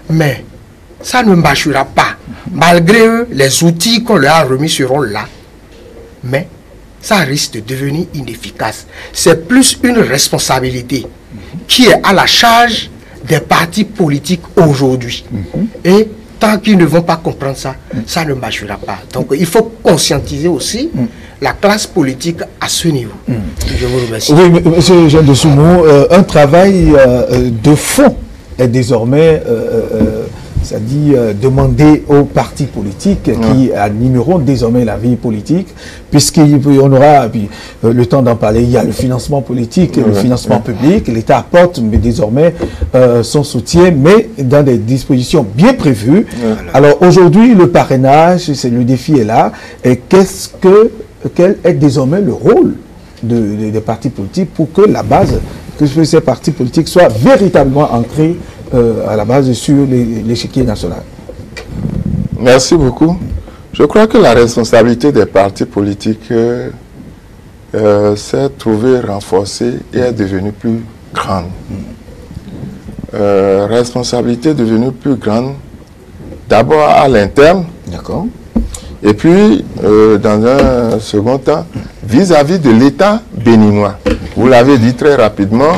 mais ça ne marchera pas. Malgré eux, les outils qu'on leur a remis seront là, mais ça risque de devenir inefficace. C'est plus une responsabilité qui est à la charge des partis politiques aujourd'hui. Et tant qu'ils ne vont pas comprendre ça, ça ne marchera pas. Donc il faut conscientiser aussi la classe politique à ce niveau. Je vous remercie. Oui, M. Jean de Soumo, un travail de fond est désormais demandé aux partis politiques qui animeront désormais la vie politique, puisqu'on aura le temps d'en parler. Il y a le financement politique, le financement public. L'État apporte désormais son soutien, mais dans des dispositions bien prévues. Alors aujourd'hui, le parrainage, le défi est là. Et quel est désormais le rôle des partis politiques pour que la base, que ces partis politiques soient véritablement ancrés à la base sur l'échiquier national? Merci beaucoup. Je crois que la responsabilité des partis politiques s'est trouvée renforcée et est devenue plus grande. Responsabilité devenue plus grande d'abord à l'interne. D'accord. Et puis, dans un second temps, vis-à-vis de l'État béninois. Vous l'avez dit très rapidement,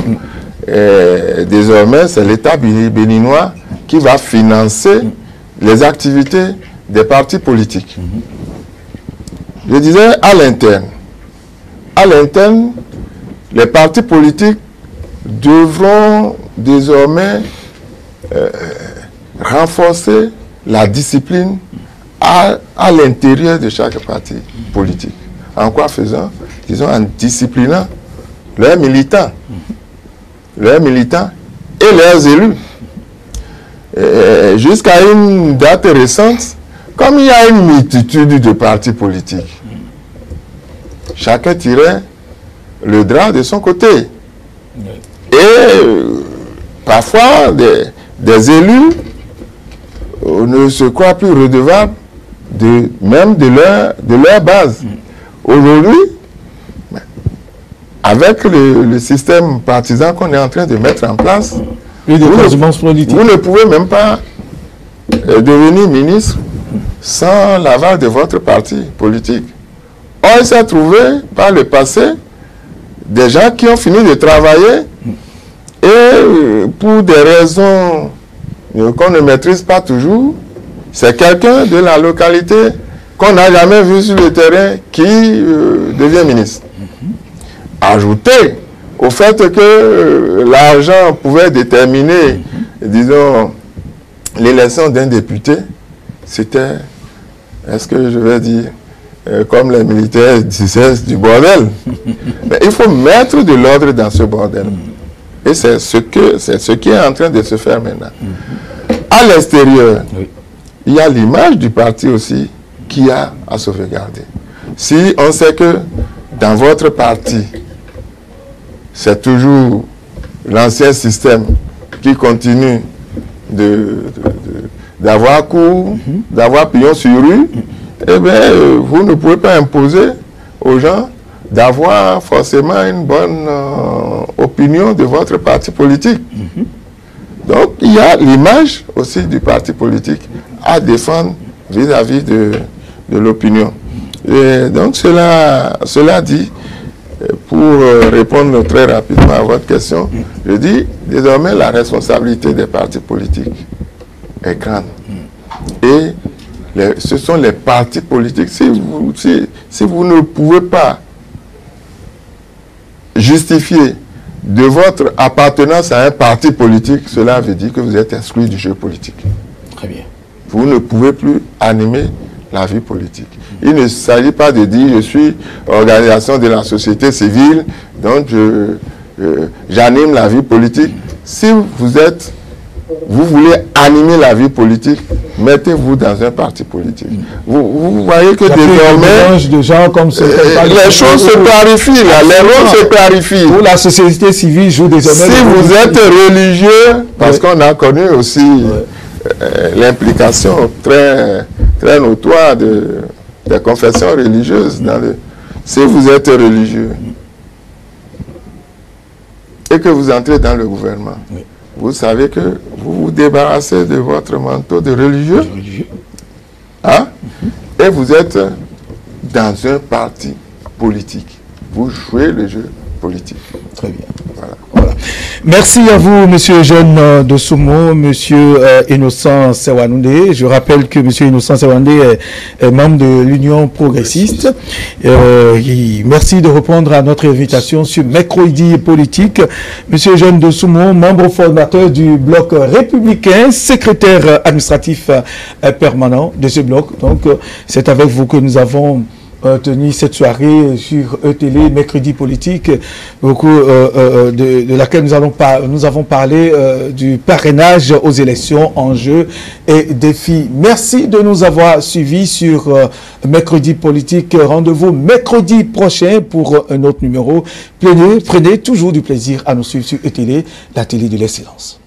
désormais, c'est l'État béninois qui va financer les activités des partis politiques. Je disais à l'interne. À l'interne, les partis politiques devront désormais renforcer la discipline à l'intérieur de chaque parti politique. En quoi faisant? Disons en disciplinant leurs militants et leurs élus. Jusqu'à une date récente, comme il y a une multitude de partis politiques, chacun tirait le drap de son côté. Et parfois, des élus ne se croient plus redevables même de leur base. Aujourd'hui, avec le système partisan qu'on est en train de mettre en place, vous ne pouvez même pas devenir ministre sans l'aval de votre parti politique. Or, il s'est trouvé par le passé des gens qui ont fini de travailler et pour des raisons qu'on ne maîtrise pas toujours, c'est quelqu'un de la localité qu'on n'a jamais vu sur le terrain qui devient ministre. Ajouter au fait que l'argent pouvait déterminer, disons, l'élection d'un député, c'était, est-ce que je vais dire, comme les militaires disaient, du bordel. Mais il faut mettre de l'ordre dans ce bordel. Et c'est ce qui est en train de se faire maintenant. À l'extérieur, il y a l'image du parti aussi qui a à sauvegarder. Si on sait que dans votre parti, c'est toujours l'ancien système qui continue d'avoir cours, d'avoir pignon sur rue, eh bien, vous ne pouvez pas imposer aux gens d'avoir forcément une bonne opinion de votre parti politique. Donc, il y a l'image aussi du parti politique à défendre vis-à-vis de l'opinion. Et donc, cela dit, pour répondre très rapidement à votre question, je dis, désormais, la responsabilité des partis politiques est grande. Et ce sont les partis politiques. Si vous ne pouvez pas justifier de votre appartenance à un parti politique, cela veut dire que vous êtes exclu du jeu politique. Très bien. Vous ne pouvez plus animer la vie politique. Il ne s'agit pas de dire je suis organisation de la société civile, donc j'anime la vie politique. Si vous voulez animer la vie politique, mettez-vous dans un parti politique. Vous voyez que désormais, de gens comme les choses se clarifient, les rôles se clarifient. Où la société civile joue désormais. Si vous êtes religieux, parce qu'on a connu aussi l'implication très, très notoire des confessions religieuses. Si vous êtes religieux et que vous entrez dans le gouvernement, vous savez que vous vous débarrassez de votre manteau de religieux, hein? Et vous êtes dans un parti politique. Vous jouez le jeu politique. Très bien. Voilà. Merci à vous, Monsieur Jeune Dossoumou, Monsieur Innocent Serwanoundé. Je rappelle que Monsieur Innocent Serwanoundé est membre de l'Union progressiste. Merci de répondre à notre invitation sur Mercredi politique. Monsieur Jeune Dossoumou, membre fondateur du bloc républicain, secrétaire administratif permanent de ce bloc. Donc, c'est avec vous que nous avons tenu cette soirée sur ETélé, Mercredi politique, beaucoup de laquelle nous avons parlé du parrainage aux élections, enjeux et défis. Merci de nous avoir suivis sur Mercredi politique. Rendez-vous mercredi prochain pour un autre numéro. Prenez toujours du plaisir à nous suivre sur ETélé, la télé de l'excellence.